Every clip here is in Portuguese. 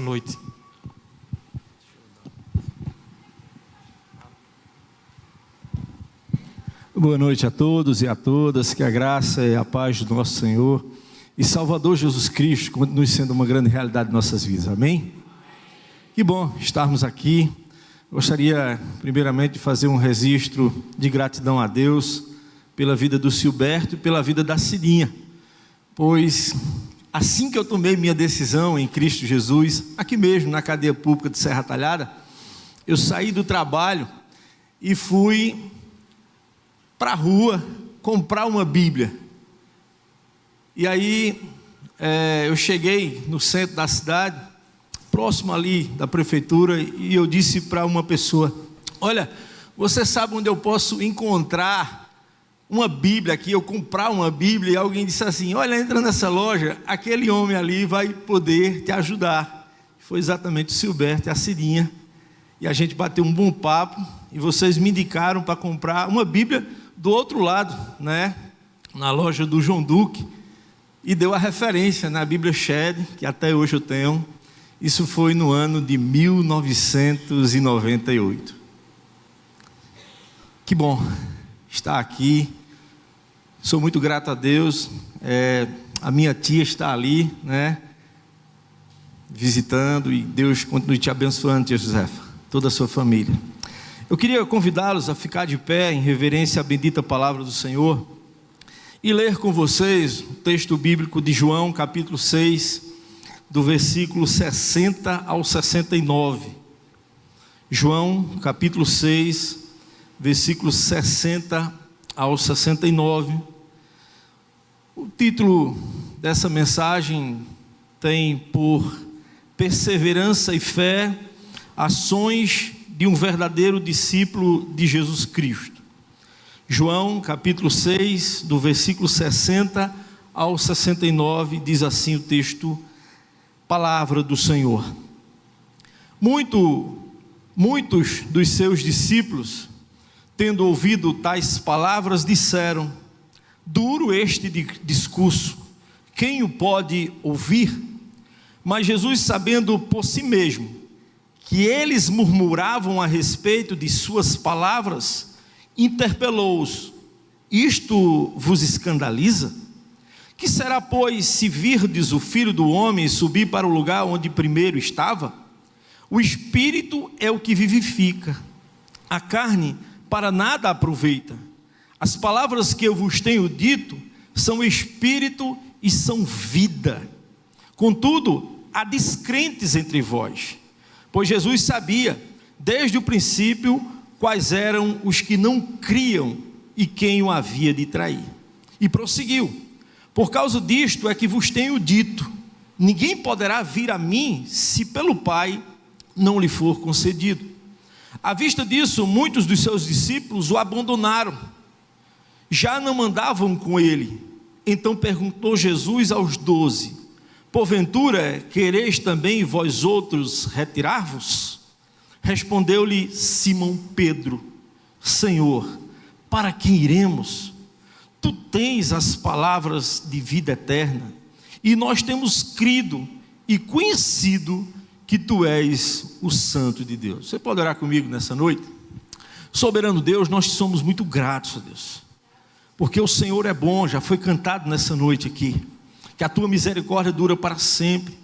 Noite. Boa noite a todos e a todas, que a graça e a paz do nosso Senhor e Salvador Jesus Cristo continue sendo uma grande realidade em nossas vidas, amém? Que bom estarmos aqui. Gostaria primeiramente de fazer um registro de gratidão a Deus pela vida do Silberto e pela vida da Cidinha, pois assim que eu tomei minha decisão em Cristo Jesus, aqui mesmo na cadeia pública de Serra Talhada, eu saí do trabalho e fui para a rua comprar uma Bíblia. E aí eu cheguei no centro da cidade, próximo ali da prefeitura, e eu disse para uma pessoa: olha, você sabe onde eu posso encontrar uma Bíblia aqui, eu comprar uma Bíblia? E alguém disse assim: olha, entra nessa loja, aquele homem ali vai poder te ajudar. Foi exatamente o Silberto e a Cidinha, e a gente bateu um bom papo, e vocês me indicaram para comprar uma Bíblia do outro lado, né, na loja do João Duque, e deu a referência na Bíblia Shed, que até hoje eu tenho. Isso foi no ano de 1998. Que bom estar aqui. Sou muito grato a Deus. A minha tia está ali, né, visitando, e Deus continue te abençoando, tia Josefa, toda a sua família. Eu queria convidá-los a ficar de pé em reverência à bendita palavra do Senhor e ler com vocês o texto bíblico de João, capítulo 6, do versículo 60 ao 69. João, capítulo 6, versículos 60 ao 69. O título dessa mensagem tem por Perseverança e Fé, ações de um verdadeiro discípulo de Jesus Cristo. João, capítulo 6, do versículo 60 ao 69, diz assim o texto, palavra do Senhor. Muitos dos seus discípulos, tendo ouvido tais palavras, disseram: duro este discurso, quem o pode ouvir? Mas Jesus, sabendo por si mesmo que eles murmuravam a respeito de suas palavras, interpelou-os: isto vos escandaliza? Que será, pois, se virdes o Filho do Homem subir para o lugar onde primeiro estava? O Espírito é o que vivifica, a carne para nada aproveita. As palavras que eu vos tenho dito são Espírito e são vida. Contudo, há descrentes entre vós, pois Jesus sabia, desde o princípio, quais eram os que não criam e quem o havia de trair. E prosseguiu: por causa disto é que vos tenho dito, ninguém poderá vir a mim, se pelo Pai não lhe for concedido. À vista disso, muitos dos seus discípulos o abandonaram, já não andavam com ele. Então perguntou Jesus aos 12: porventura quereis também vós outros retirar-vos? Respondeu-lhe Simão Pedro: Senhor, para quem iremos? Tu tens as palavras de vida eterna, e nós temos crido e conhecido que tu és o Santo de Deus. Você pode orar comigo nessa noite? Soberano Deus, nós somos muito gratos a Deus, porque o Senhor é bom. Já foi cantado nessa noite aqui, que a tua misericórdia dura para sempre,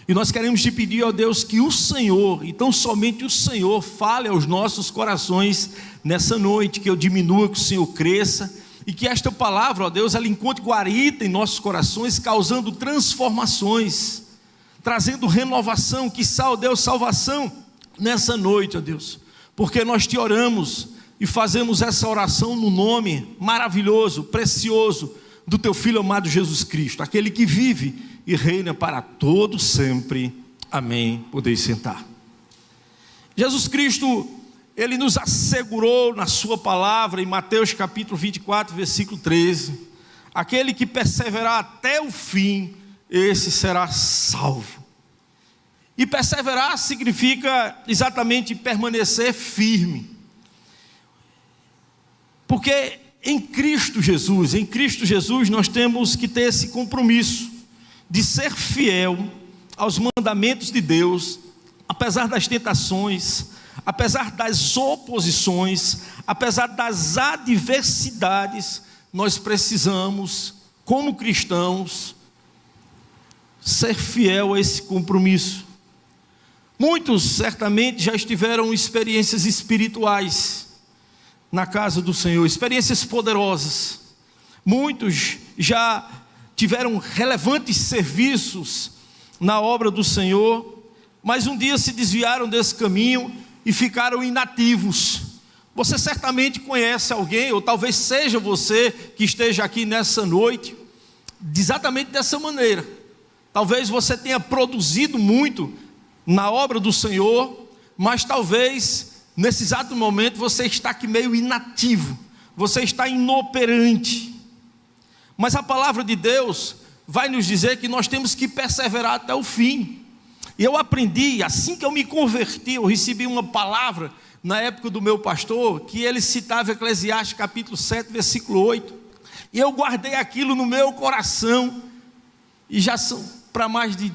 e nós queremos te pedir, ó Deus, que o Senhor, e tão somente o Senhor, fale aos nossos corações nessa noite, que eu diminua, que o Senhor cresça, e que esta palavra, ó Deus, ela encontre guarita em nossos corações, causando transformações, trazendo renovação, quiçá, ó Deus, salvação nessa noite, ó Deus, porque nós te oramos e fazemos essa oração no nome maravilhoso, precioso do teu Filho amado Jesus Cristo, aquele que vive e reina para todo sempre. Amém. Podeis sentar. Jesus Cristo, ele nos assegurou na sua palavra, em Mateus capítulo 24, versículo 13, aquele que perseverar até o fim, esse será salvo. E perseverar significa exatamente permanecer firme, porque em Cristo Jesus nós temos que ter esse compromisso de ser fiel aos mandamentos de Deus, apesar das tentações, apesar das oposições, apesar das adversidades, nós precisamos, como cristãos, ser fiel a esse compromisso. Muitos certamente já tiveram experiências espirituais na casa do Senhor, experiências poderosas. Muitos já tiveram relevantes serviços na obra do Senhor, mas um dia se desviaram desse caminho e ficaram inativos. Você certamente conhece alguém, ou talvez seja você que esteja aqui nessa noite, exatamente dessa maneira. Talvez você tenha produzido muito na obra do Senhor, mas talvez nesse exato momento você está aqui meio inativo, você está inoperante. Mas a palavra de Deus vai nos dizer que nós temos que perseverar até o fim. E eu aprendi, assim que eu me converti, eu recebi uma palavra na época do meu pastor, que ele citava Eclesiastes capítulo 7, versículo 8, e eu guardei aquilo no meu coração, e já são para mais de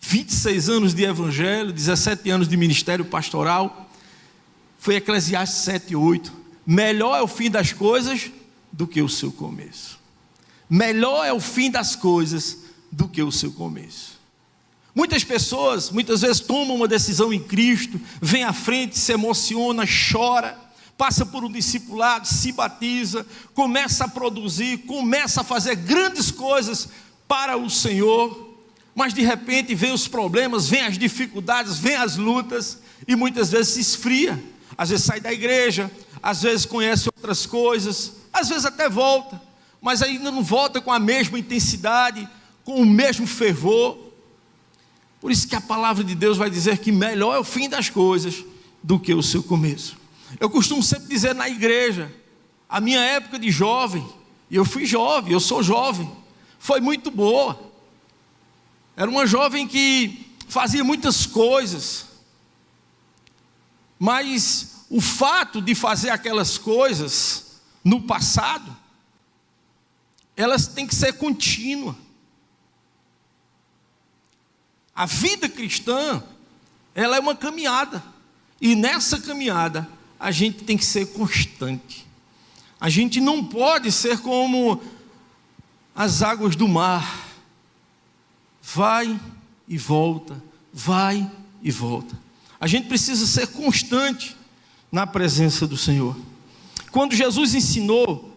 26 anos de evangelho, 17 anos de ministério pastoral. Foi Eclesiastes 7, 8, melhor é o fim das coisas do que o seu começo. Melhor é o fim das coisas do que o seu começo. Muitas pessoas, muitas vezes tomam uma decisão em Cristo, vem à frente, se emociona, chora, passa por um discipulado, se batiza, começa a produzir, começa a fazer grandes coisas para o Senhor, mas de repente vem os problemas, vem as dificuldades, vem as lutas, e muitas vezes se esfria. Às vezes sai da igreja, às vezes conhece outras coisas, às vezes até volta, mas ainda não volta com a mesma intensidade, com o mesmo fervor. Por isso que a palavra de Deus vai dizer que melhor é o fim das coisas do que o seu começo. Eu costumo sempre dizer na igreja, a minha época de jovem, e eu fui jovem, eu sou jovem, foi muito boa. Era uma jovem que fazia muitas coisas, mas o fato de fazer aquelas coisas no passado, elas têm que ser contínuas. A vida cristã, ela é uma caminhada, e nessa caminhada a gente tem que ser constante. A gente não pode ser como as águas do mar, vai e volta, vai e volta. A gente precisa ser constante na presença do Senhor. Quando Jesus ensinou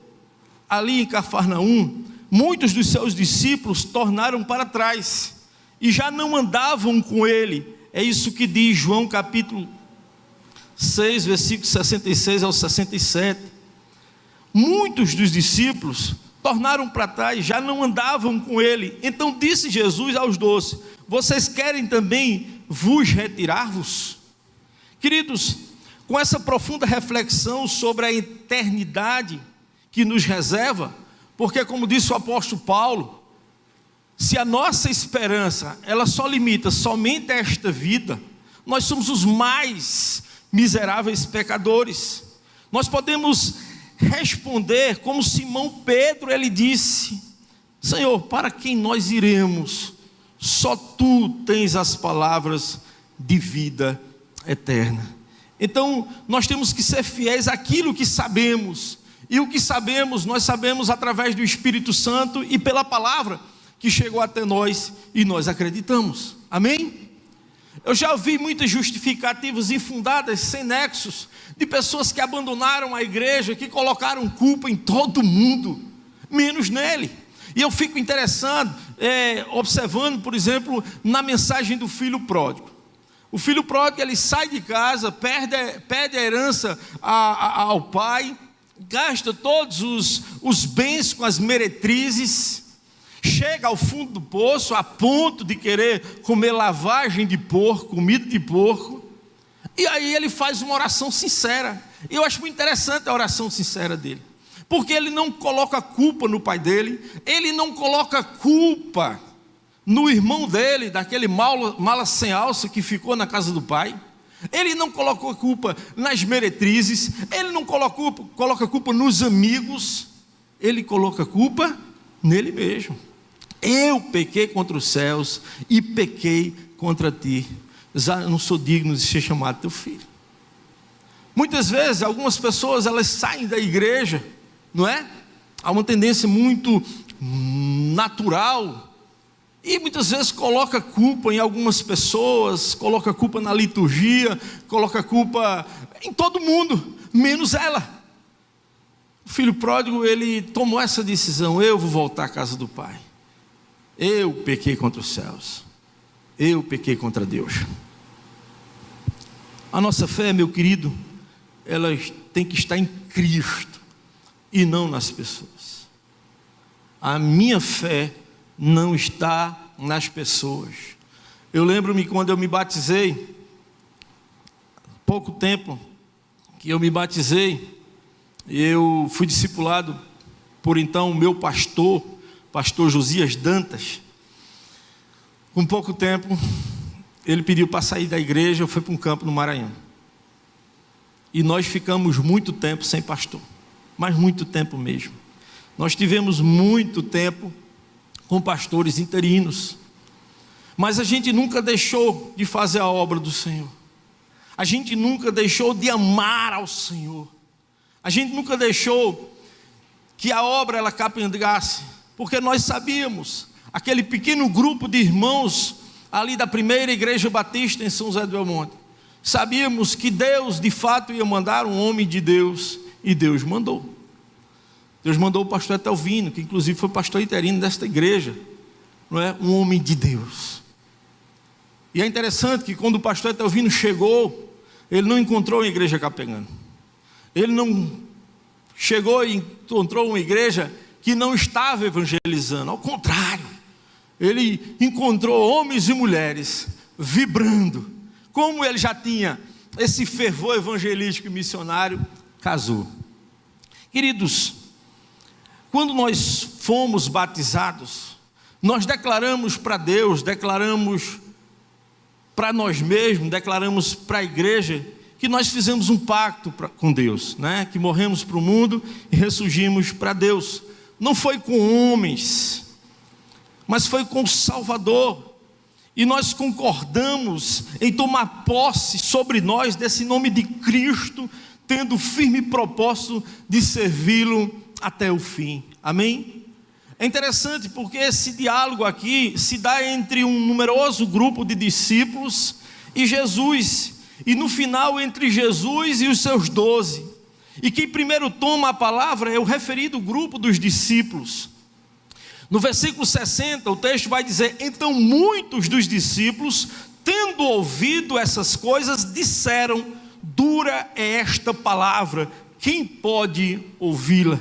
ali em Cafarnaum, muitos dos seus discípulos tornaram para trás e já não andavam com ele. É isso que diz João capítulo 6, versículos 66 ao 67. Muitos dos discípulos tornaram para trás, já não andavam com ele. Então disse Jesus aos 12: vocês querem também vos retirar-vos? Queridos, com essa profunda reflexão sobre a eternidade que nos reserva, porque como disse o apóstolo Paulo, se a nossa esperança, ela só limita somente a esta vida, nós somos os mais miseráveis pecadores. Nós podemos responder como Simão Pedro, ele disse: Senhor, para quem nós iremos? Só Tu tens as palavras de vida eterna. Então, nós temos que ser fiéis àquilo que sabemos, e o que sabemos, nós sabemos através do Espírito Santo e pela palavra que chegou até nós e nós acreditamos. Amém? Eu já ouvi muitas justificativas infundadas, sem nexos, de pessoas que abandonaram a igreja, que colocaram culpa em todo mundo, menos nele. E eu fico interessado, observando, por exemplo, na mensagem do filho pródigo. O filho pródigo, ele sai de casa, pede a herança ao pai, gasta todos os bens com as meretrizes, chega ao fundo do poço a ponto de querer comer lavagem de porco, comida de porco, e aí ele faz uma oração sincera. E eu acho muito interessante a oração sincera dele, porque ele não coloca culpa no pai dele, ele não coloca culpa no irmão dele, daquele mala sem alça que ficou na casa do pai, ele não colocou culpa nas meretrizes, ele não coloca culpa nos amigos, ele coloca culpa nele mesmo. Eu pequei contra os céus e pequei contra ti. Eu não sou digno de ser chamado teu filho. Muitas vezes, algumas pessoas, elas saem da igreja, não é? Há uma tendência muito natural, e muitas vezes coloca culpa em algumas pessoas, coloca culpa na liturgia, coloca culpa em todo mundo, menos ela. O filho pródigo, ele tomou essa decisão: eu vou voltar à casa do pai. Eu pequei contra os céus, eu pequei contra Deus. A nossa fé, meu querido, ela tem que estar em Cristo e não nas pessoas. A minha fé não está nas pessoas. Eu lembro-me quando eu me batizei, pouco tempo que eu me batizei, eu fui discipulado por então o meu pastor Josias Dantas. Com pouco tempo, ele pediu para sair da igreja, eu fui para um campo no Maranhão. E nós ficamos muito tempo sem pastor, mas muito tempo mesmo. Nós tivemos muito tempo com pastores interinos, mas a gente nunca deixou de fazer a obra do Senhor. A gente nunca deixou de amar ao Senhor. A gente nunca deixou que a obra ela capengasse, porque nós sabíamos, aquele pequeno grupo de irmãos ali da primeira igreja batista em São José do Belmonte, sabíamos que Deus de fato ia mandar um homem de Deus, e Deus mandou. Deus mandou o pastor Etelvino, que inclusive foi pastor interino desta igreja, não é? Um homem de Deus. E é interessante que quando o pastor Etelvino chegou, ele não encontrou uma igreja capengando. Ele não chegou e encontrou uma igreja que não estava evangelizando, ao contrário, ele encontrou homens e mulheres vibrando. Como ele já tinha esse fervor evangelístico e missionário, casou. Queridos, quando nós fomos batizados, nós declaramos para Deus, declaramos para nós mesmos, declaramos para a igreja, que nós fizemos um pacto com Deus, né? Que morremos para o mundo e ressurgimos para Deus. Não foi com homens, mas foi com o Salvador. E nós concordamos em tomar posse sobre nós desse nome de Cristo, tendo firme propósito de servi-lo até o fim. Amém? É interessante porque esse diálogo aqui se dá entre um numeroso grupo de discípulos e Jesus, e no final entre Jesus e os seus 12. E quem primeiro toma a palavra é o referido grupo dos discípulos. No versículo 60, o texto vai dizer: então muitos dos discípulos, tendo ouvido essas coisas, disseram: dura é esta palavra, quem pode ouvi-la?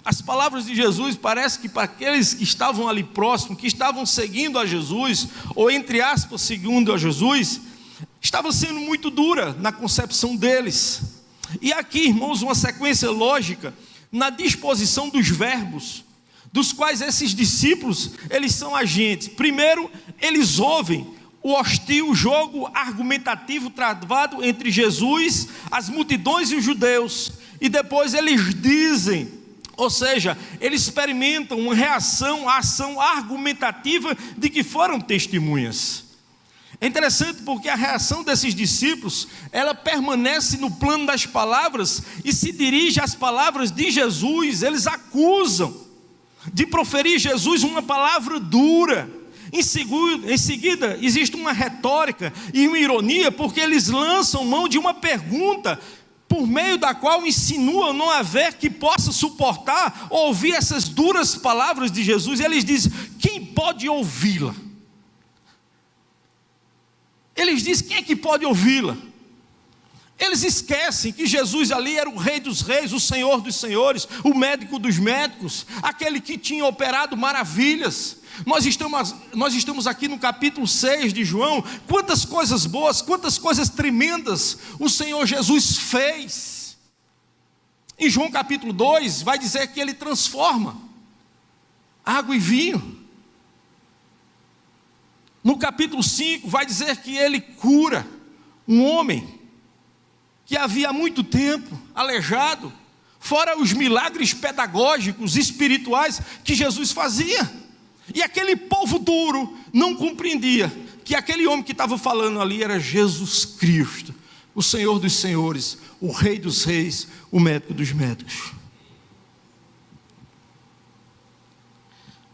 As palavras de Jesus parece que para aqueles que estavam ali próximos, que estavam seguindo a Jesus, ou entre aspas, seguindo a Jesus, estava sendo muito dura na concepção deles. E aqui, irmãos, uma sequência lógica na disposição dos verbos, dos quais esses discípulos, eles são agentes. Primeiro, eles ouvem o hostil jogo argumentativo travado entre Jesus, as multidões e os judeus, e depois eles dizem, ou seja, eles experimentam uma reação à ação argumentativa de que foram testemunhas. É interessante porque a reação desses discípulos, ela permanece no plano das palavras e se dirige às palavras de Jesus. Eles acusam de proferir Jesus uma palavra dura. Em seguida, existe uma retórica e uma ironia, porque eles lançam mão de uma pergunta, por meio da qual insinuam não haver que possa suportar ouvir essas duras palavras de Jesus. E eles dizem: quem pode ouvi-la? Eles dizem: quem é que pode ouvi-la? Eles esquecem que Jesus ali era o Rei dos Reis, o Senhor dos Senhores, o médico dos médicos, aquele que tinha operado maravilhas. Nós estamos aqui no capítulo 6 de João. Quantas coisas boas, quantas coisas tremendas o Senhor Jesus fez. Em João capítulo 2 vai dizer que Ele transforma água em vinho. No capítulo 5 vai dizer que Ele cura um homem que havia há muito tempo aleijado, fora os milagres pedagógicos, espirituais que Jesus fazia. E aquele povo duro não compreendia que aquele homem que estava falando ali era Jesus Cristo, o Senhor dos senhores, o Rei dos reis, o médico dos médicos.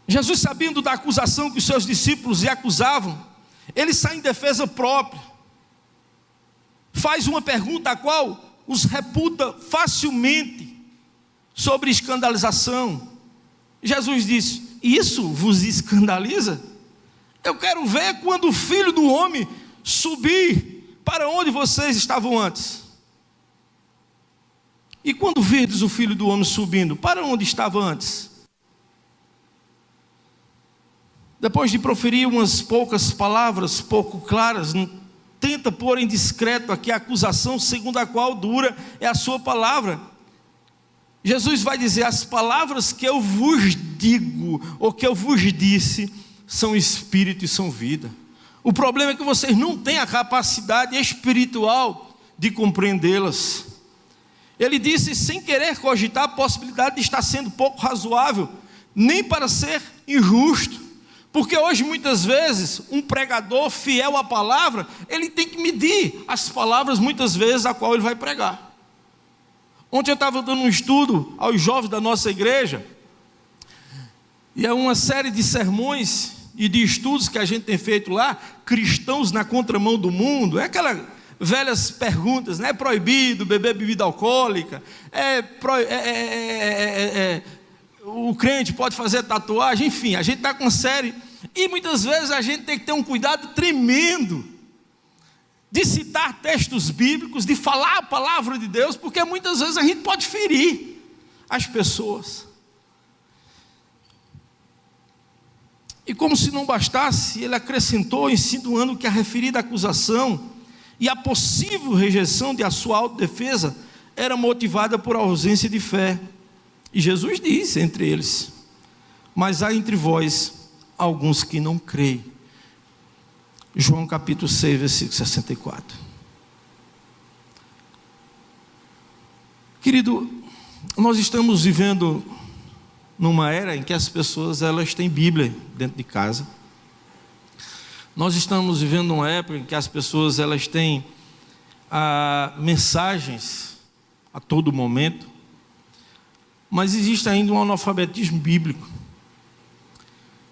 Jesus, sabendo da acusação que os seus discípulos lhe acusavam, ele sai em defesa própria, faz uma pergunta a qual os reputa facilmente sobre escandalização. Jesus disse: isso vos escandaliza? Eu quero ver quando o Filho do Homem subir para onde vocês estavam antes. E quando virdes o Filho do Homem subindo, para onde estava antes? Depois de proferir umas poucas palavras pouco claras, tenta pôr em discreto aqui a acusação segundo a qual dura é a sua palavra. Jesus vai dizer: as palavras que eu vos digo, ou que eu vos disse, são espírito e são vida. O problema é que vocês não têm a capacidade espiritual de compreendê-las. Ele disse sem querer cogitar a possibilidade de estar sendo pouco razoável, nem para ser injusto. Porque hoje muitas vezes um pregador fiel à palavra, ele tem que medir as palavras muitas vezes a qual ele vai pregar. Ontem eu estava dando um estudo aos jovens da nossa igreja, e é uma série de sermões e de estudos que a gente tem feito lá, cristãos na contramão do mundo, é aquelas velhas perguntas, né? É proibido beber bebida alcoólica, o crente pode fazer tatuagem, enfim, a gente está com uma série, e muitas vezes a gente tem que ter um cuidado tremendo de citar textos bíblicos, de falar a palavra de Deus, porque muitas vezes a gente pode ferir as pessoas. E como se não bastasse, ele acrescentou, insinuando que a referida acusação e a possível rejeição de a sua autodefesa era motivada por ausência de fé. E Jesus disse entre eles: mas há entre vós alguns que não creem. João capítulo 6, versículo 64. Querido, nós estamos vivendo numa era em que as pessoas elas têm Bíblia dentro de casa. Nós estamos vivendo uma época em que as pessoas elas têm mensagens a todo momento, mas existe ainda um analfabetismo bíblico.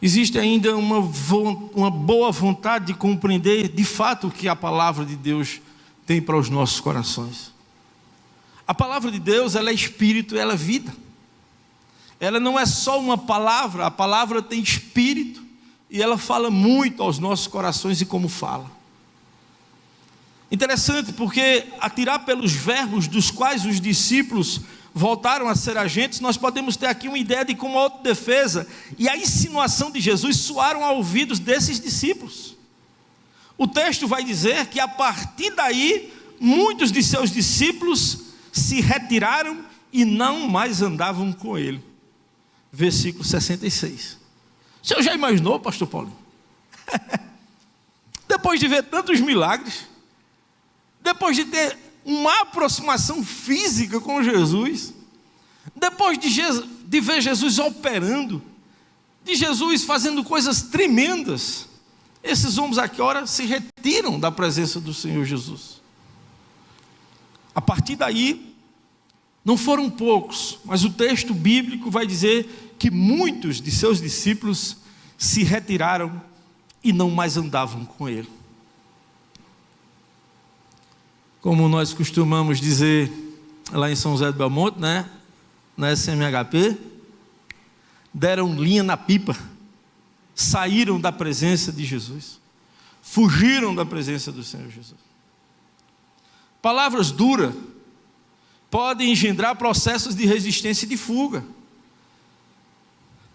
Existe ainda uma boa vontade de compreender de fato o que a palavra de Deus tem para os nossos corações. A palavra de Deus, ela é espírito, ela é vida. Ela não é só uma palavra, a palavra tem espírito e ela fala muito aos nossos corações e como fala. Interessante, porque a tirar pelos verbos dos quais os discípulos voltaram a ser agentes, nós podemos ter aqui uma ideia de como a autodefesa e a insinuação de Jesus soaram aos ouvidos desses discípulos. O texto vai dizer que a partir daí, muitos de seus discípulos se retiraram e não mais andavam com ele. Versículo 66. O senhor já imaginou, pastor Paulo? Depois de ver tantos milagres, depois de ter uma aproximação física com Jesus, depois de ver Jesus operando, de Jesus fazendo coisas tremendas, esses homens aqui ora se retiram da presença do Senhor Jesus. A partir daí, não foram poucos, mas o texto bíblico vai dizer que muitos de seus discípulos se retiraram e não mais andavam com ele. Como nós costumamos dizer lá em São José do Belmonte, né? Na SMHP, deram linha na pipa, saíram da presença de Jesus, fugiram da presença do Senhor Jesus. Palavras duras podem engendrar processos de resistência e de fuga.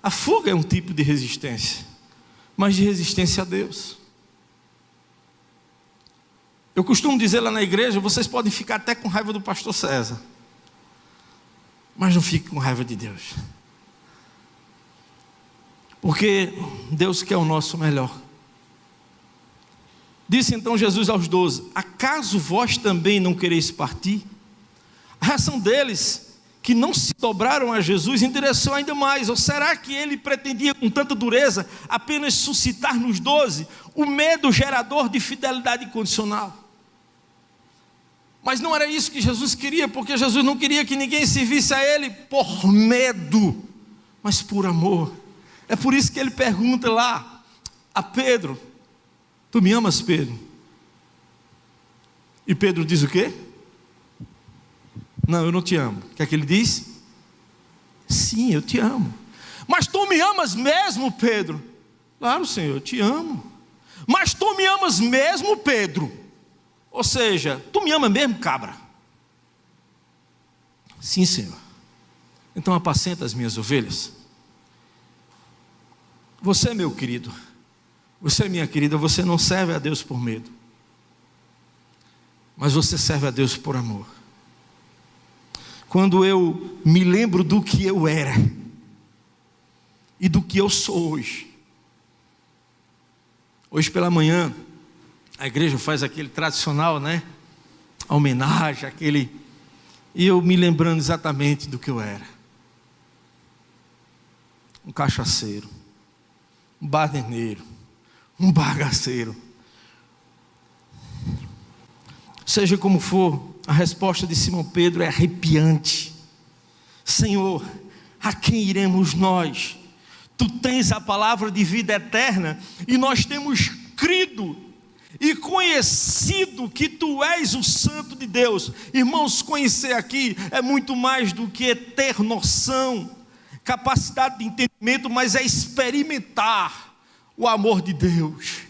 A fuga é um tipo de resistência, mas de resistência a Deus. Eu costumo dizer lá na igreja, vocês podem ficar até com raiva do pastor César, mas não fiquem com raiva de Deus, porque Deus quer o nosso melhor. Disse então Jesus aos 12: acaso vós também não quereis partir? A reação deles, que não se dobraram a Jesus interessou ainda mais? Ou será que ele pretendia com tanta dureza apenas suscitar nos 12 o medo gerador de fidelidade incondicional? Mas não era isso que Jesus queria, porque Jesus não queria que ninguém servisse a ele por medo, mas por amor. É por isso que ele pergunta lá a Pedro: tu me amas, Pedro? E Pedro diz o quê? Não, eu não te amo. O que é que ele diz? Sim, eu te amo. Mas tu me amas mesmo, Pedro? Claro, Senhor, eu te amo. Mas tu me amas mesmo, Pedro? Ou seja, tu me amas mesmo, cabra? Sim, Senhor. Então apacenta as minhas ovelhas. Você, meu querido, você, minha querida, você não serve a Deus por medo, mas você serve a Deus por amor. Quando eu me lembro do que eu era e do que eu sou hoje. Hoje pela manhã a igreja faz aquele tradicional, a homenagem, e eu me lembrando exatamente do que eu era. Um cachaceiro, um baderneiro, um bagaceiro. Seja como for, a resposta de Simão Pedro é arrepiante. Senhor, a quem iremos nós? Tu tens a palavra de vida eterna, e nós temos crido e conhecido que tu és o Santo de Deus. Irmãos, conhecer aqui é muito mais do que ter noção, capacidade de entendimento, mas é experimentar o amor de Deus.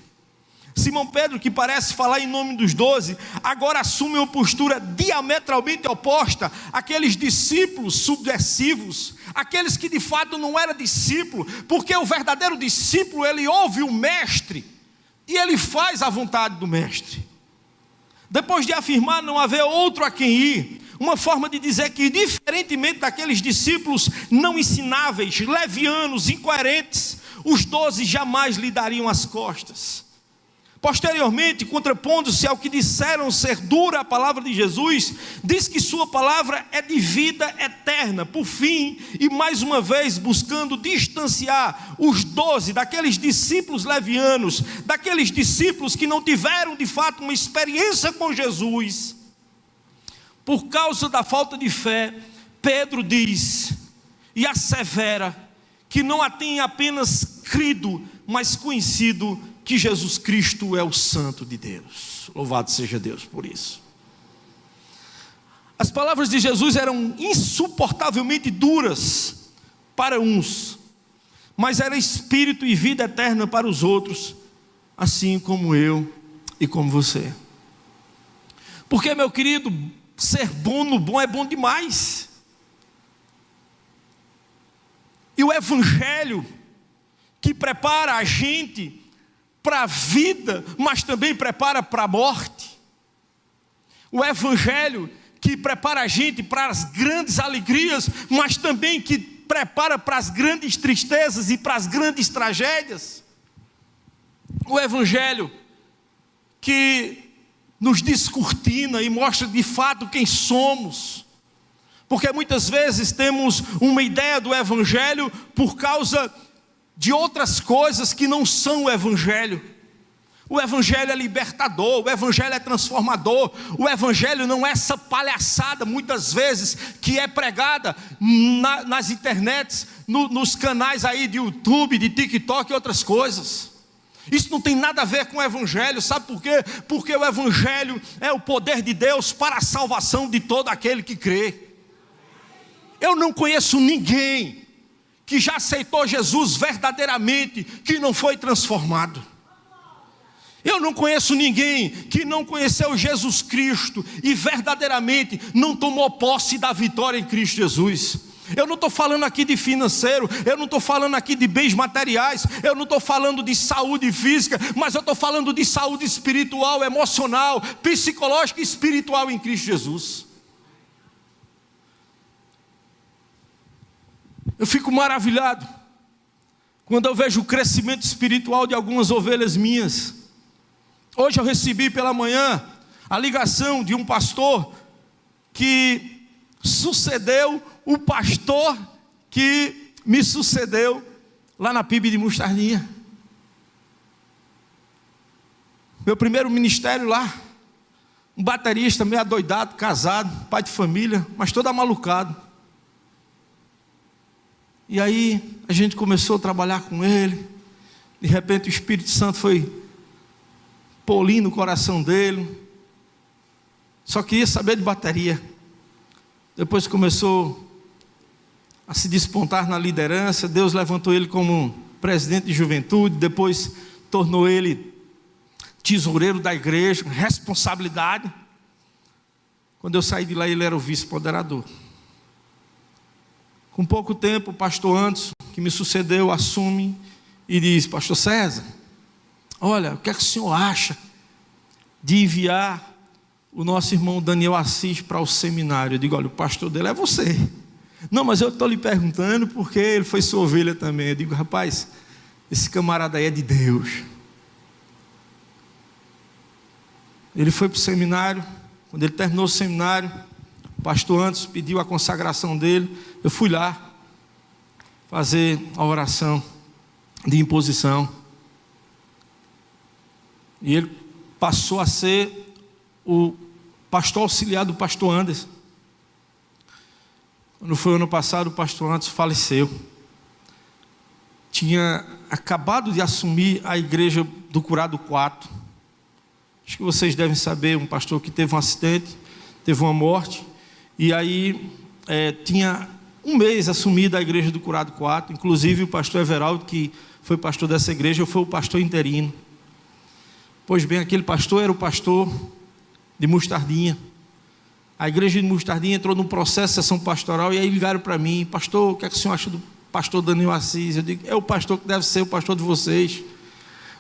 Simão Pedro, que parece falar em nome dos 12, agora assume uma postura diametralmente oposta àqueles discípulos subversivos, aqueles que de fato não eram discípulos, porque o verdadeiro discípulo, ele ouve o mestre e ele faz a vontade do mestre. Depois de afirmar não haver outro a quem ir, uma forma de dizer que, diferentemente daqueles discípulos não ensináveis, levianos, incoerentes, os 12 jamais lhe dariam as costas. Posteriormente, contrapondo-se ao que disseram ser dura a palavra de Jesus, diz que sua palavra é de vida eterna. Por fim, e mais uma vez buscando distanciar os 12 daqueles discípulos levianos, daqueles discípulos que não tiveram de fato uma experiência com Jesus, por causa da falta de fé, Pedro diz e assevera que não a tem apenas crido, mas conhecido que Jesus Cristo é o Santo de Deus. Louvado seja Deus por isso. As palavras de Jesus eram insuportavelmente duras para uns, mas era espírito e vida eterna para os outros, assim como eu e como você. Porque, meu querido, ser bom no bom é bom demais. E o Evangelho que prepara a gente para a vida, mas também prepara para a morte. O Evangelho que prepara a gente para as grandes alegrias, mas também que prepara para as grandes tristezas e para as grandes tragédias. O Evangelho que nos descortina e mostra de fato quem somos. Porque muitas vezes temos uma ideia do Evangelho por causa de outras coisas que não são o Evangelho. O Evangelho é libertador, o Evangelho é transformador, o Evangelho não é essa palhaçada muitas vezes que é pregada nas internets, nos canais aí de YouTube, de TikTok e outras coisas. Isso não tem nada a ver com o Evangelho, sabe por quê? Porque o Evangelho é o poder de Deus para a salvação de todo aquele que crê. Eu não conheço ninguém que já aceitou Jesus verdadeiramente, que não foi transformado. Eu não conheço ninguém que não conheceu Jesus Cristo e verdadeiramente não tomou posse da vitória em Cristo Jesus. Eu não estou falando aqui de financeiro, eu não estou falando aqui de bens materiais, eu não estou falando de saúde física, mas eu estou falando de saúde espiritual, emocional, psicológica e espiritual em Cristo Jesus. Eu fico maravilhado quando eu vejo o crescimento espiritual de algumas ovelhas minhas. Hoje eu recebi pela manhã a ligação de um pastor que sucedeu o pastor que me sucedeu lá na PIB de Mostardinha. Meu primeiro ministério lá, um baterista meio adoidado, casado, pai de família, mas todo amalucado. E aí a gente começou a trabalhar com ele. De repente o Espírito Santo foi polindo o coração dele. Só queria saber de bateria. Depois começou a se despontar na liderança. Deus levantou ele como presidente de juventude. Depois tornou ele tesoureiro da igreja, responsabilidade. Quando eu saí de lá, ele era o vice-moderador. Com pouco tempo, o pastor Anderson, que me sucedeu, assume e diz: pastor César, olha, o que é que o senhor acha de enviar o nosso irmão Daniel Assis para o seminário? Eu digo: olha, o pastor dele é você. Não, mas eu estou lhe perguntando porque ele foi sua ovelha também. Eu digo: rapaz, esse camarada aí é de Deus. Ele foi para o seminário. Quando ele terminou o seminário, o pastor Anderson pediu a consagração dele. Eu fui lá fazer a oração de imposição. E ele passou a ser o pastor auxiliar do pastor Anderson. Quando foi o ano passado, o pastor Anderson faleceu. Tinha acabado de assumir a igreja do Curado 4. Acho que vocês devem saber, um pastor que teve um acidente, teve uma morte. E aí tinha um mês assumido a igreja do Curado 4. Inclusive o pastor Everaldo, que foi pastor dessa igreja, foi o pastor interino. Pois bem, aquele pastor era o pastor de Mostardinha. A igreja de Mostardinha entrou num processo de sessão pastoral. E aí ligaram para mim: pastor, o que é que o senhor acha do pastor Daniel Assis? Eu digo: é o pastor que deve ser o pastor de vocês.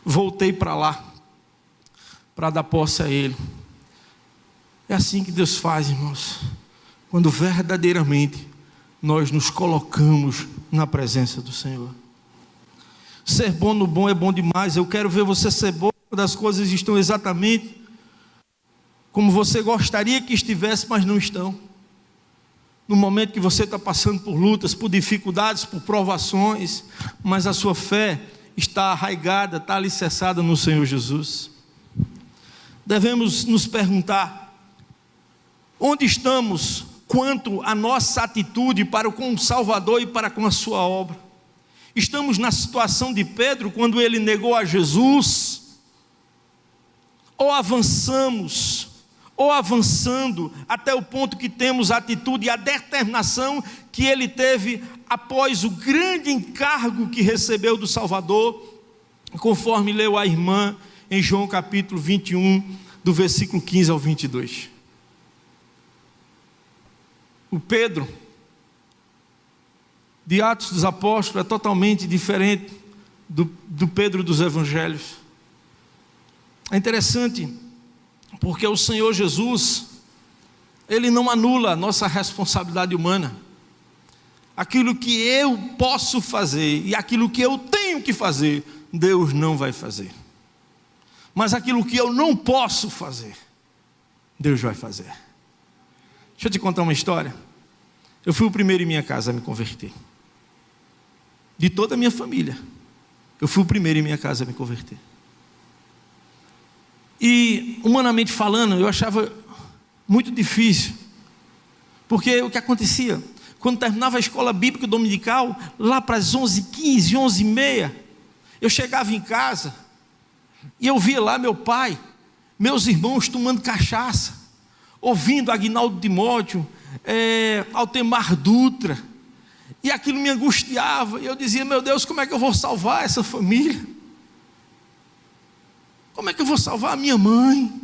Voltei para lá para dar posse a ele. É assim que Deus faz, irmãos, quando verdadeiramente nós nos colocamos na presença do Senhor. Ser bom no bom é bom demais. Eu quero ver você ser bom quando as coisas estão exatamente como você gostaria que estivesse, mas não estão. No momento que você está passando por lutas, por dificuldades, por provações, mas a sua fé está arraigada, está alicerçada no Senhor Jesus. Devemos nos perguntar: onde estamos quanto à nossa atitude para com o Salvador e para com a sua obra? Estamos na situação de Pedro, quando ele negou a Jesus? Ou avançamos, ou avançando até o ponto que temos a atitude e a determinação que ele teve após o grande encargo que recebeu do Salvador, conforme leu a irmã em João capítulo 21, do versículo 15 ao 22. O Pedro de Atos dos Apóstolos é totalmente diferente do Pedro dos Evangelhos. É interessante, porque o Senhor Jesus, Ele não anula a nossa responsabilidade humana. Aquilo que eu posso fazer e aquilo que eu tenho que fazer, Deus não vai fazer. Mas aquilo que eu não posso fazer, Deus vai fazer. Deixa eu te contar uma história. Eu fui o primeiro em minha casa a me converter. De toda a minha família, eu fui o primeiro em minha casa a me converter. E, humanamente falando, eu achava muito difícil. Porque o que acontecia? Quando terminava a escola bíblica dominical, lá para as 11h15, 11h30, eu chegava em casa e eu via lá meu pai, meus irmãos tomando cachaça, ouvindo Aguinaldo Timóteo, Altemar Dutra, e aquilo me angustiava. E eu dizia: meu Deus, como é que eu vou salvar essa família? Como é que eu vou salvar a minha mãe,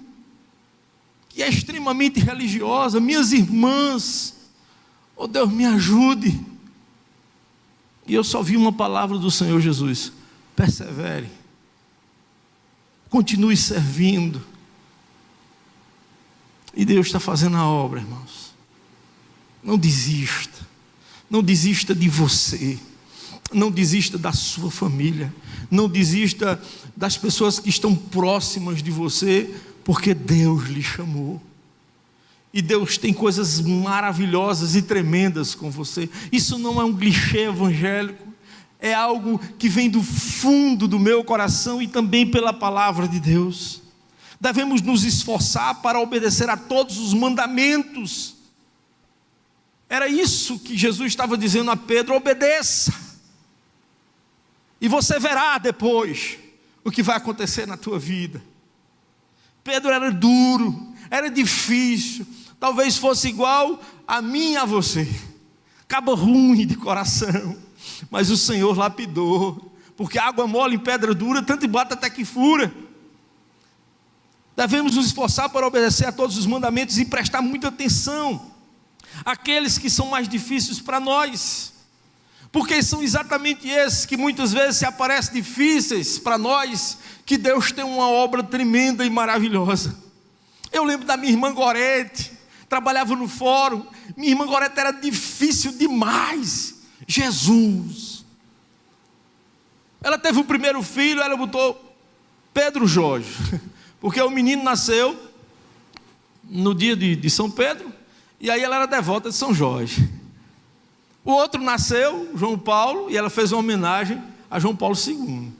que é extremamente religiosa, minhas irmãs? Oh Deus, me ajude. E eu só vi uma palavra do Senhor Jesus: persevere, continue servindo. E Deus está fazendo a obra, irmãos. Não desista. Não desista de você. Não desista da sua família. Não desista das pessoas que estão próximas de você, porque Deus lhe chamou. E Deus tem coisas maravilhosas e tremendas com você. Isso não é um clichê evangélico. É algo que vem do fundo do meu coração e também pela palavra de Deus. Devemos nos esforçar para obedecer a todos os mandamentos. Era isso que Jesus estava dizendo a Pedro: obedeça. E você verá depois o que vai acontecer na tua vida. Pedro era duro, era difícil, talvez fosse igual a mim e a você, cabo ruim de coração, mas o Senhor lapidou, porque água mole em pedra dura, tanto bate até que fura. Devemos nos esforçar para obedecer a todos os mandamentos e prestar muita atenção àqueles que são mais difíceis para nós, porque são exatamente esses que muitas vezes se aparecem difíceis para nós, que Deus tem uma obra tremenda e maravilhosa. Eu lembro da minha irmã Gorete, trabalhava no fórum. Minha irmã Gorete era difícil demais. Jesus. Ela teve o primeiro filho, ela botou Pedro Jorge, porque o menino nasceu no dia de São Pedro, e aí ela era devota de São Jorge. O outro nasceu, João Paulo, e ela fez uma homenagem a João Paulo II.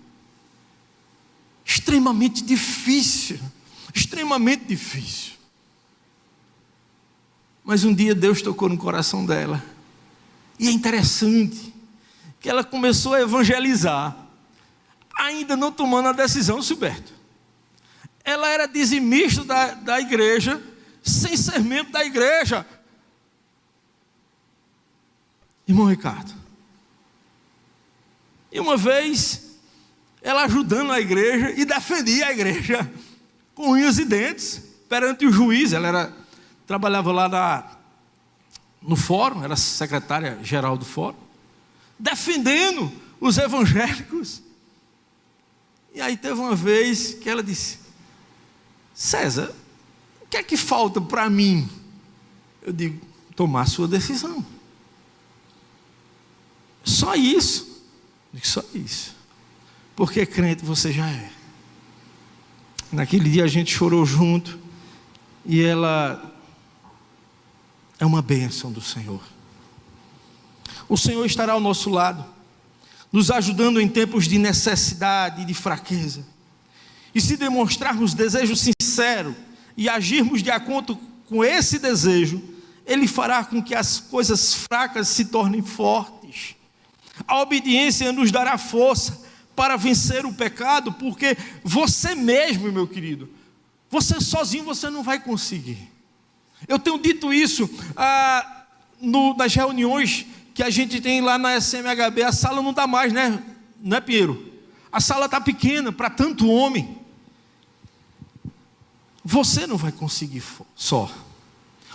Extremamente difícil, extremamente difícil. Mas um dia Deus tocou no coração dela, e é interessante que ela começou a evangelizar, ainda não tomando a decisão, Silberto. Ela era dizimista da igreja, sem ser membro da igreja. Irmão Ricardo, e uma vez, ela ajudando a igreja e defendia a igreja com unhas e dentes perante o juiz. Ela trabalhava lá no fórum, era secretária geral do fórum, defendendo os evangélicos. E aí teve uma vez que ela disse: César, o que é que falta para mim? Eu digo: tomar a sua decisão. Só isso. Eu digo: só isso. Porque crente você já é. Naquele dia a gente chorou junto, e ela é uma bênção do Senhor. O Senhor estará ao nosso lado, nos ajudando em tempos de necessidade e de fraqueza. E se demonstrarmos desejo sincero e agirmos de acordo com esse desejo, Ele fará com que as coisas fracas se tornem fortes. A obediência nos dará força para vencer o pecado, porque você mesmo, meu querido, você sozinho você não vai conseguir. Eu tenho dito isso nas reuniões que a gente tem lá na SMHB. A sala não dá mais, né? Não é, Pinheiro? A sala está pequena para tanto homem. Você não vai conseguir só.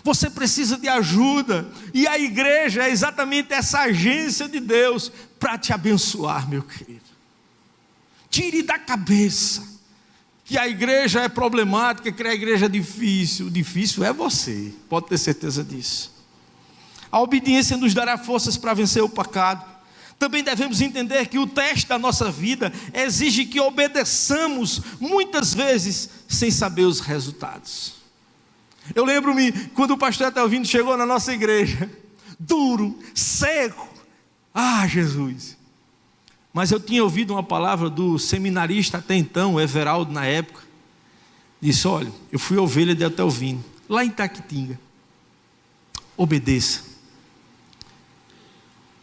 Você precisa de ajuda, e a igreja é exatamente essa agência de Deus para te abençoar, meu querido. Tire da cabeça que a igreja é problemática, que a igreja é difícil. O difícil é você, pode ter certeza disso. A obediência nos dará forças para vencer o pecado. Também devemos entender que o teste da nossa vida exige que obedeçamos, muitas vezes, sem saber os resultados. Eu lembro-me quando o pastor Etelvino chegou na nossa igreja, duro, seco. Jesus! Mas eu tinha ouvido uma palavra do seminarista até então, Everaldo, na época. Disse: olha, eu fui ovelha de Etelvino, lá em Taquitinga. Obedeça.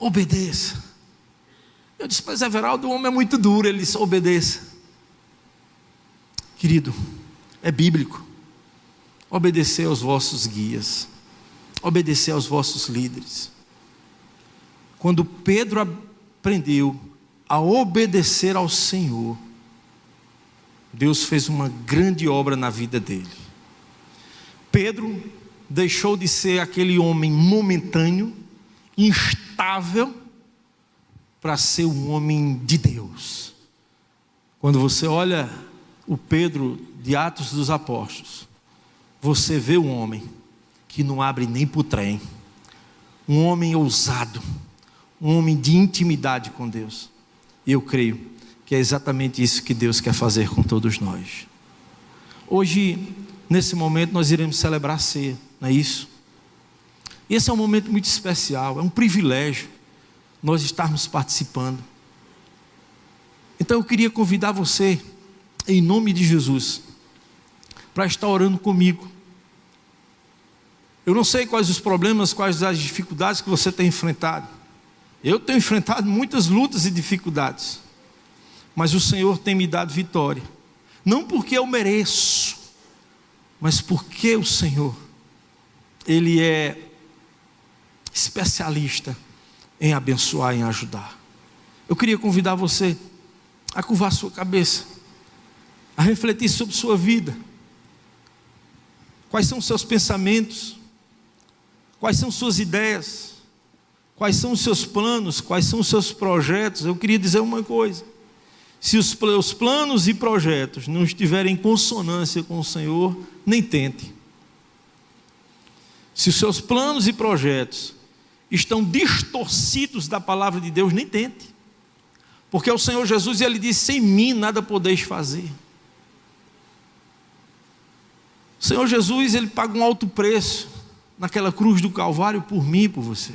Obedeça. Eu disse: mas Everaldo, o homem é muito duro. Ele disse: obedeça. Querido, é bíblico. Obedecer aos vossos guias, obedecer aos vossos líderes. Quando Pedro aprendeu a obedecer ao Senhor, Deus fez uma grande obra na vida dele. Pedro deixou de ser aquele homem momentâneo, instável, para ser um homem de Deus. Quando você olha o Pedro de Atos dos Apóstolos, você vê um homem que não abre nem para o trem, um homem ousado, um homem de intimidade com Deus. E eu creio que é exatamente isso que Deus quer fazer com todos nós. Hoje nesse momento nós iremos celebrar a ceia, não é isso? E esse é um momento muito especial, é um privilégio nós estarmos participando. Então eu queria convidar você, em nome de Jesus, para estar orando comigo. Eu não sei quais os problemas, quais as dificuldades que você tem enfrentado. Eu tenho enfrentado muitas lutas e dificuldades, mas o Senhor tem me dado vitória. Não porque eu mereço, mas porque o Senhor, Ele é especialista em abençoar, em ajudar. Eu queria convidar você a curvar sua cabeça, a refletir sobre sua vida. Quais são os seus pensamentos? Quais são suas ideias? Quais são os seus planos? Quais são os seus projetos? Eu queria dizer uma coisa: se os planos e projetos não estiverem em consonância com o Senhor, nem tente. Se os seus planos e projetos estão distorcidos da palavra de Deus, nem tente. Porque o Senhor Jesus, Ele disse: sem mim nada podeis fazer. O Senhor Jesus, Ele paga um alto preço naquela cruz do Calvário por mim e por você.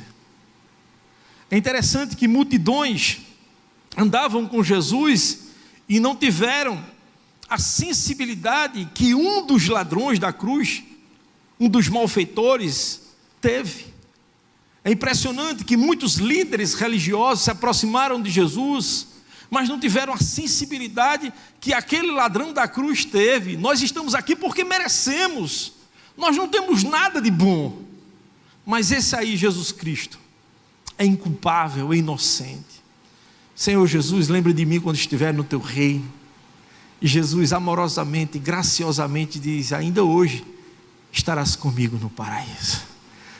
É interessante que multidões andavam com Jesus e não tiveram a sensibilidade que um dos ladrões da cruz, um dos malfeitores, teve. É impressionante que muitos líderes religiosos se aproximaram de Jesus, mas não tiveram a sensibilidade que aquele ladrão da cruz teve. Nós estamos aqui porque merecemos, nós não temos nada de bom, mas esse aí, Jesus Cristo, é inculpável, é inocente. Senhor Jesus, lembra de mim quando estiver no teu reino. E Jesus amorosamente, graciosamente diz: ainda hoje estarás comigo no paraíso,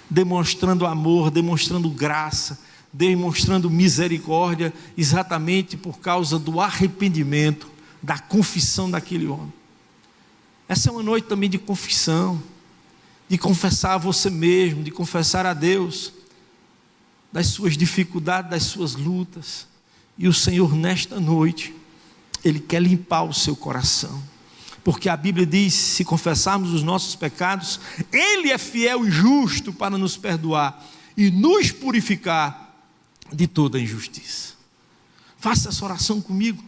demonstrando amor, demonstrando graça, demonstrando misericórdia, exatamente por causa do arrependimento, da confissão daquele homem. Essa é uma noite também de confissão, de confessar a você mesmo, de confessar a Deus das suas dificuldades, das suas lutas. E o Senhor, nesta noite, Ele quer limpar o seu coração, porque a Bíblia diz: se confessarmos os nossos pecados, Ele é fiel e justo para nos perdoar e nos purificar de toda injustiça. Faça essa oração comigo,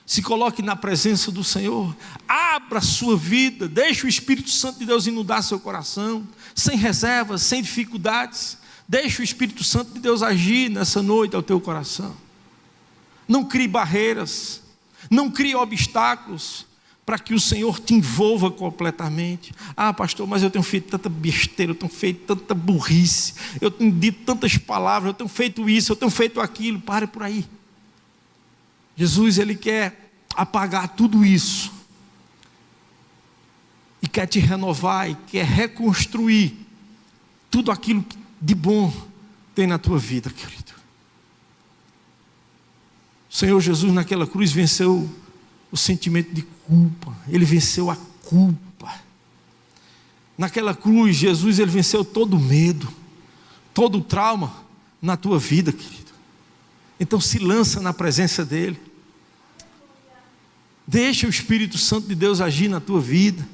se coloque na presença do Senhor, abra a sua vida, deixe o Espírito Santo de Deus inundar seu coração, sem reservas, sem dificuldades. Deixe o Espírito Santo de Deus agir nessa noite ao teu coração. Não crie barreiras, não crie obstáculos para que o Senhor te envolva completamente. Ah, pastor, mas eu tenho feito tanta besteira, eu tenho feito tanta burrice, eu tenho dito tantas palavras, eu tenho feito isso, eu tenho feito aquilo. Pare por aí. Jesus, Ele quer apagar tudo isso e quer te renovar e quer reconstruir tudo aquilo que de bom tem na tua vida, querido. O Senhor Jesus naquela cruz venceu o sentimento de culpa. Ele venceu a culpa. Naquela cruz, Jesus, Ele venceu todo o medo, todo o trauma na tua vida, querido. Então se lança na presença dEle. Deixa o Espírito Santo de Deus agir na tua vida.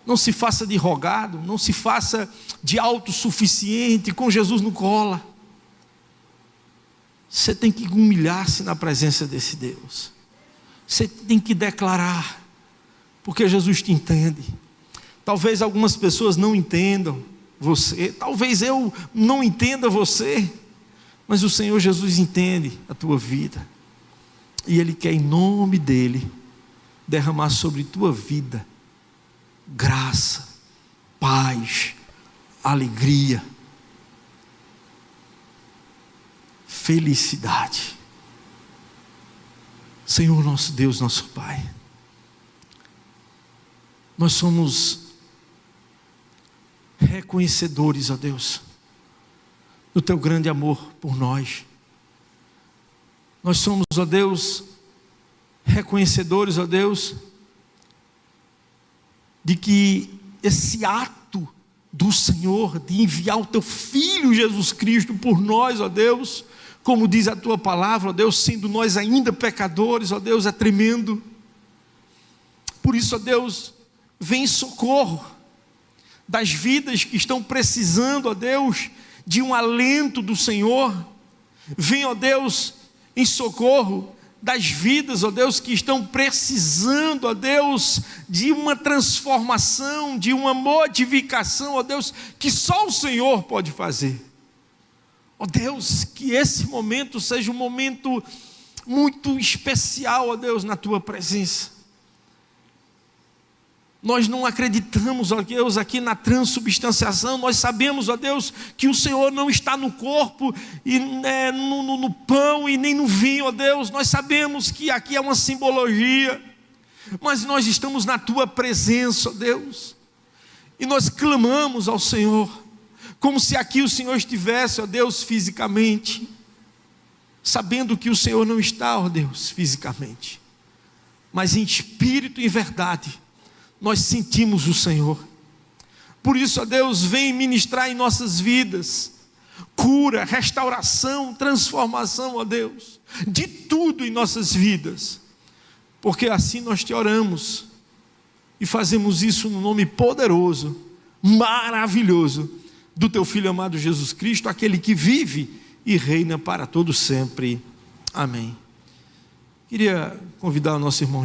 Não se faça de rogado, não se faça de autossuficiente, com Jesus no colo. Você tem que humilhar-se na presença desse Deus. Você tem que declarar, porque Jesus te entende. Talvez algumas pessoas não entendam você, talvez eu não entenda você, mas o Senhor Jesus entende a tua vida. E Ele quer, em nome dEle, derramar sobre tua vida graça, paz, alegria, felicidade. Senhor nosso Deus, nosso Pai, nós somos reconhecedores, ó Deus, do teu grande amor por nós. Nós somos, ó Deus, reconhecedores, ó Deus, de que esse ato do Senhor de enviar o teu Filho Jesus Cristo por nós, ó Deus, como diz a tua palavra, ó Deus, sendo nós ainda pecadores, ó Deus, é tremendo. Por isso, ó Deus, vem em socorro das vidas que estão precisando, ó Deus, de um alento do Senhor. Vem, ó Deus, em socorro das vidas, ó Deus, que estão precisando, ó Deus, de uma transformação, de uma modificação, ó Deus, que só o Senhor pode fazer. Ó Deus, que esse momento seja um momento muito especial, ó Deus, na Tua presença. Nós não acreditamos, ó Deus, aqui na transubstanciação. Nós sabemos, ó Deus, que o Senhor não está no corpo, e no pão e nem no vinho, ó Deus. Nós sabemos que aqui é uma simbologia, mas nós estamos na Tua presença, ó Deus, e nós clamamos ao Senhor, como se aqui o Senhor estivesse, ó Deus, fisicamente, sabendo que o Senhor não está, ó Deus, fisicamente, mas em espírito e em verdade. Nós sentimos o Senhor. Por isso, ó Deus, vem ministrar em nossas vidas cura, restauração, transformação, ó Deus, de tudo em nossas vidas, porque assim nós te oramos e fazemos isso no nome poderoso, maravilhoso do Teu Filho amado Jesus Cristo, aquele que vive e reina para todo sempre. Amém. Queria convidar o nosso irmão